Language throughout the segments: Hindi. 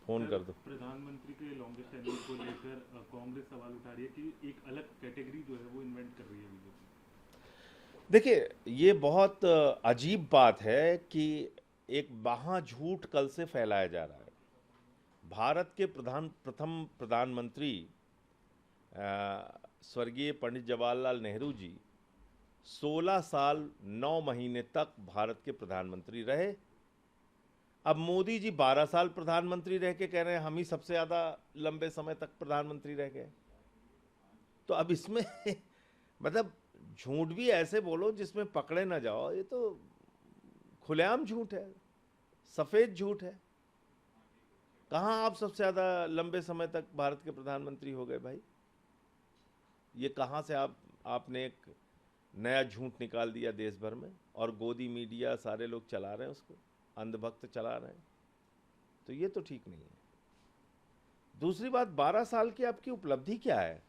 फोन कर दो। प्रधानमंत्री के लॉन्गेस्ट टेन्योर को लेकर कांग्रेस सवाल उठा रही है कि एक अलग कैटेगरी जो है वो इन्वेंट कर रही है बीजेपी। देखिए, ये बहुत अजीब बात है कि एक महाझूठ कल से फैलाया जा रहा है। भारत के प्रथम प्रधानमंत्री स्वर्गीय पंडित जवाहरलाल नेहरू जी 16 साल 9 महीने तक भारत के प्रधानमंत्री रहे। अब मोदी जी 12 साल प्रधानमंत्री रह के कह रहे हैं हम ही सबसे ज़्यादा लंबे समय तक प्रधानमंत्री रह गए। तो अब इसमें मतलब झूठ भी ऐसे बोलो जिसमें पकड़े ना जाओ, ये तो खुलेआम झूठ है, सफेद झूठ है। कहाँ आप सबसे ज़्यादा लंबे समय तक भारत के प्रधानमंत्री हो गए भाई? ये कहाँ से आपने एक नया झूठ निकाल दिया देश भर में, और गोदी मीडिया सारे लोग चला रहे हैं उसको, अंधभक्त चला रहे हैं। तो ये तो ठीक नहीं है। दूसरी बात, 12 साल की आपकी उपलब्धि क्या है?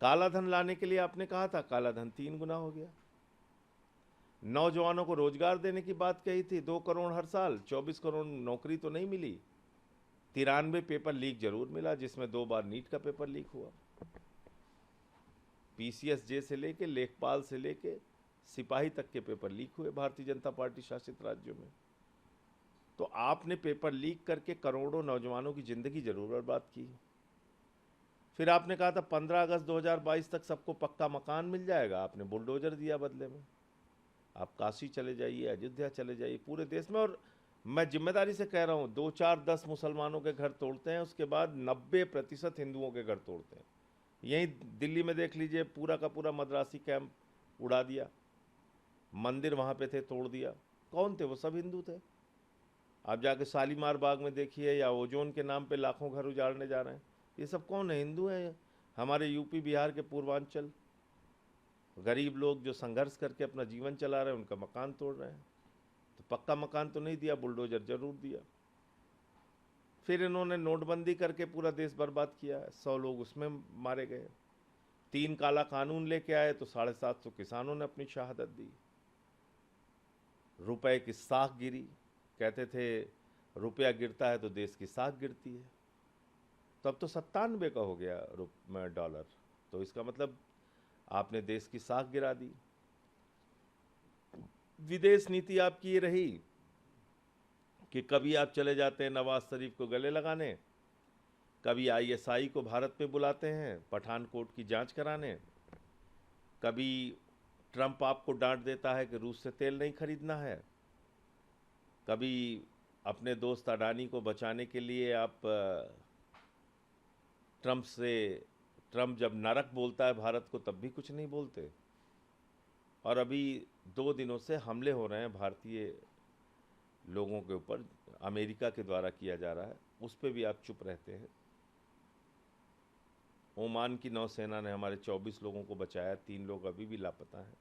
काला धन लाने के लिए आपने कहा था, काला धन 3 गुना हो गया। नौजवानों को रोजगार देने की बात कही थी, 2 करोड़ हर साल, 24 करोड़ नौकरी तो नहीं मिली। 93 पेपर लीक जरूर मिला, जिसमें 2 बार नीट का पेपर लीक हुआ। पीसीएसजे से लेके, लेखपाल से लेके सिपाही तक के पेपर लीक हुए भारतीय जनता पार्टी शासित राज्यों में। तो आपने पेपर लीक करके करोड़ों नौजवानों की जिंदगी जरूर बर्बाद की। फिर आपने कहा था 15 अगस्त 2022 तक सबको पक्का मकान मिल जाएगा, आपने बुलडोजर दिया बदले में। आप काशी चले जाइए, अयोध्या चले जाइए, पूरे देश में। और मैं जिम्मेदारी से कह रहा हूँ, 2 4 10 मुसलमानों के घर तोड़ते हैं, उसके बाद 90% हिंदुओं के घर तोड़ते हैं। यहीं दिल्ली में देख लीजिए, पूरा का पूरा मद्रासी कैंप उड़ा दिया, मंदिर वहाँ पे थे तोड़ दिया। कौन थे वो? सब हिंदू थे। आप जाके शालीमार बाग में देखिए, या ओजोन के नाम पे लाखों घर उजाड़ने जा रहे हैं, ये सब कौन है? हिंदू हैं। हमारे यूपी बिहार के पूर्वांचल गरीब लोग जो संघर्ष करके अपना जीवन चला रहे हैं, उनका मकान तोड़ रहे हैं। तो पक्का मकान तो नहीं दिया, बुलडोजर जरूर दिया। फिर इन्होंने नोटबंदी करके पूरा देश बर्बाद किया है, 100 लोग उसमें मारे गए। 3 काला कानून लेके आए तो 750 किसानों ने अपनी शहादत दी। रुपए की साख गिरी, कहते थे रुपया गिरता है तो देश की साख गिरती है। तो अब तो 97 का हो गया डॉलर। तो इसका मतलब आपने देश की साख गिरा दी। विदेश नीति आपकी ये रही कि कभी आप चले जाते हैं नवाज शरीफ को गले लगाने, कभी आईएसआई को भारत में बुलाते हैं पठानकोट की जांच कराने, कभी ट्रंप आपको डांट देता है कि रूस से तेल नहीं खरीदना है, कभी अपने दोस्त अडानी को बचाने के लिए आप ट्रंप जब नरक बोलता है भारत को तब भी कुछ नहीं बोलते। और अभी 2 दिनों से हमले हो रहे हैं भारतीय लोगों के ऊपर, अमेरिका के द्वारा किया जा रहा है, उस पर भी आप चुप रहते हैं। ओमान की नौसेना ने हमारे 24 लोगों को बचाया, 3 लोग अभी भी लापता हैं।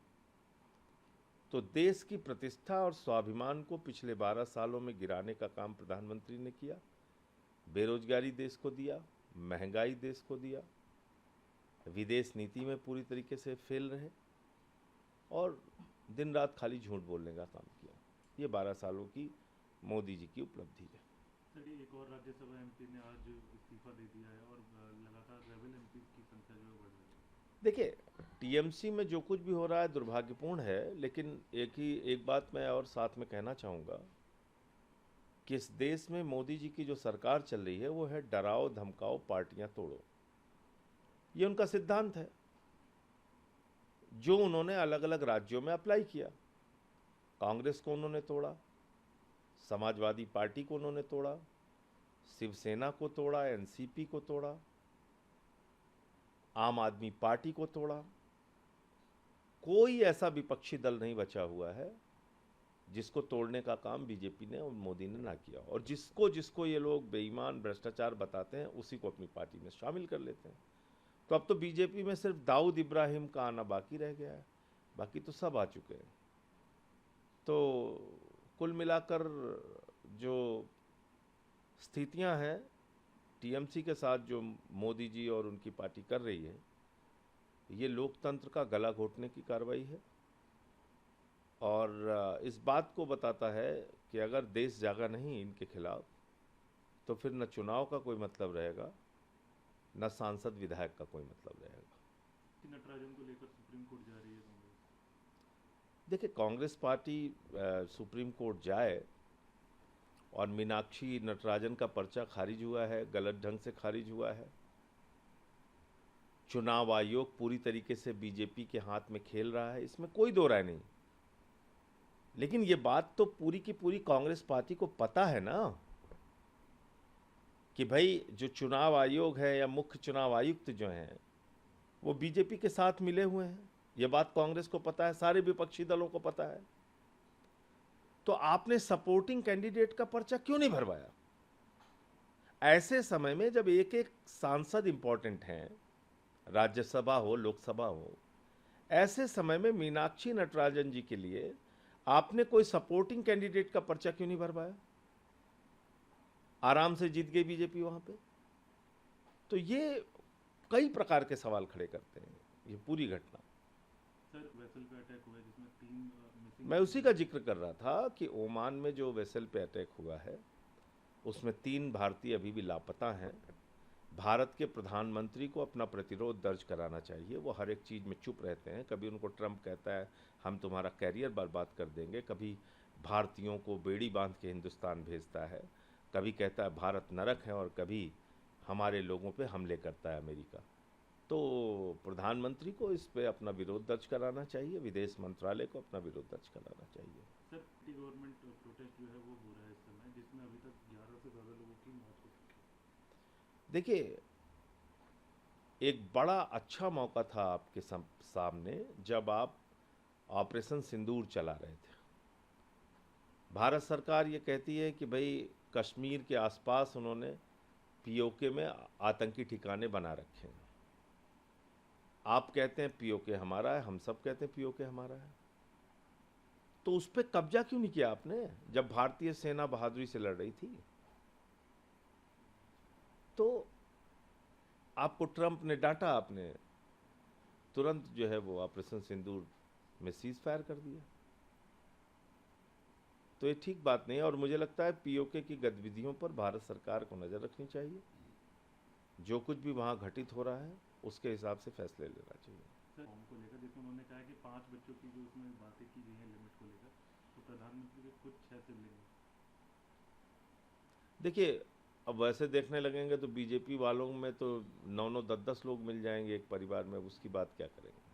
तो देश की प्रतिष्ठा और स्वाभिमान को पिछले 12 सालों में गिराने का काम प्रधानमंत्री ने किया। बेरोजगारी देश को दिया, महंगाई देश को दिया, विदेश नीति में पूरी तरीके से फेल रहे, और दिन रात खाली झूठ बोलने का काम किया। ये 12 सालों की मोदी जी की उपलब्धि है। सर, एक और राज्यसभा एमपी ने आज इस्तीफा दे दिया है और लगातार रेबल एमपी की संख्या जो है बढ़ रही है। देखिए, टीएमसी में जो कुछ भी हो रहा है दुर्भाग्यपूर्ण है, लेकिन एक बात मैं और साथ में कहना चाहूँगा कि इस देश में मोदी जी की जो सरकार चल रही है वो है डराओ धमकाओ पार्टियां तोड़ो। ये उनका सिद्धांत है, जो उन्होंने अलग अलग राज्यों में अप्लाई किया। कांग्रेस को उन्होंने तोड़ा, समाजवादी पार्टी को उन्होंने तोड़ा, शिवसेना को तोड़ा, एनसीपी को तोड़ा, आम आदमी पार्टी को तोड़ा। कोई ऐसा विपक्षी दल नहीं बचा हुआ है जिसको तोड़ने का काम बीजेपी ने और मोदी ने ना किया। और जिसको जिसको ये लोग बेईमान भ्रष्टाचार बताते हैं उसी को अपनी पार्टी में शामिल कर लेते हैं। तो अब तो बीजेपी में सिर्फ दाऊद इब्राहिम का आना बाकी रह गया है, बाकी तो सब आ चुके हैं। तो कुल मिलाकर जो स्थितियां हैं टीएमसी के साथ, जो मोदी जी और उनकी पार्टी कर रही है, ये लोकतंत्र का गला घोटने की कार्रवाई है। और इस बात को बताता है कि अगर देश जागा नहीं इनके खिलाफ, तो फिर न चुनाव का कोई मतलब रहेगा, न सांसद विधायक का कोई मतलब रहेगा। कि नटराजन को लेकर सुप्रीम कोर्ट जा रही है कांग्रेस? देखिए, कांग्रेस पार्टी सुप्रीम कोर्ट जाए और मीनाक्षी नटराजन का पर्चा खारिज हुआ है, गलत ढंग से खारिज हुआ है। चुनाव आयोग पूरी तरीके से बीजेपी के हाथ में खेल रहा है, इसमें कोई दो राय नहीं। लेकिन ये बात तो पूरी की पूरी कांग्रेस पार्टी को पता है ना कि भाई जो चुनाव आयोग है या मुख्य चुनाव आयुक्त जो हैं वो बीजेपी के साथ मिले हुए हैं। ये बात कांग्रेस को पता है, सारे विपक्षी दलों को पता है। तो आपने सपोर्टिंग कैंडिडेट का पर्चा क्यों नहीं भरवाया? ऐसे समय में जब एक एक सांसद इंपॉर्टेंट हैं, राज्यसभा हो लोकसभा हो, ऐसे समय में मीनाक्षी नटराजन जी के लिए आपने कोई सपोर्टिंग कैंडिडेट का पर्चा क्यों नहीं भरवाया? आराम से जीत गई बीजेपी वहां पे। तो ये कई प्रकार के सवाल खड़े करते हैं ये पूरी घटना। सर वेसल पे अटैक हुआ है जिसमें 3 मिसिंग। मैं उसी का जिक्र कर रहा था कि ओमान में जो वेसल पे अटैक हुआ है उसमें 3 भारतीय अभी भी लापता हैं। भारत के प्रधानमंत्री को अपना प्रतिरोध दर्ज कराना चाहिए। वो हर एक चीज़ में चुप रहते हैं। कभी उनको ट्रंप कहता है हम तुम्हारा कैरियर बर्बाद कर देंगे, कभी भारतीयों को बेड़ी बांध के हिंदुस्तान भेजता है, कभी कहता है भारत नरक है और कभी हमारे लोगों पे हमले करता है अमेरिका। तो प्रधानमंत्री को इस पे अपना विरोध दर्ज कराना चाहिए, विदेश मंत्रालय को अपना विरोध दर्ज कराना चाहिए। सर गवर्नमेंट प्रोटेस्ट जो है वो हो रहा है इस समय, जिसमें अभी तक 11 से ज़्यादा लोगों की मौत हो चुकी है। देखिए, एक बड़ा अच्छा मौका था आपके सामने जब आप ऑपरेशन सिंदूर चला रहे थे। भारत सरकार ये कहती है कि भाई कश्मीर के आसपास उन्होंने पीओके में आतंकी ठिकाने बना रखे हैं। आप कहते हैं पीओके हमारा है, हम सब कहते हैं पीओके हमारा है। तो उस पर कब्जा क्यों नहीं किया आपने जब भारतीय सेना बहादुरी से लड़ रही थी? तो आपको ट्रंप ने डांटा, आपने तुरंत जो है वो ऑपरेशन सिंदूर में सीज फायर कर दिया। तो ये ठीक बात नहीं है और मुझे लगता है पीओके की गतिविधियों पर भारत सरकार को नज़र रखनी चाहिए। जो कुछ भी वहाँ घटित हो रहा है उसके हिसाब से फैसले लेना चाहिए। सर फॉर्म को लेकर जिसमें उन्होंने कहा कि 5 बच्चों की जो उसमें बातें की गई हैं लिमिट को लेकर, तो प्रधानमंत्री के खुद 6 सिबलिंग हैं। देखिए, अब वैसे देखने लगेंगे तो बीजेपी वालों में तो 9-9 10-10 लोग मिल जाएंगे एक परिवार में, उसकी बात क्या करेंगे।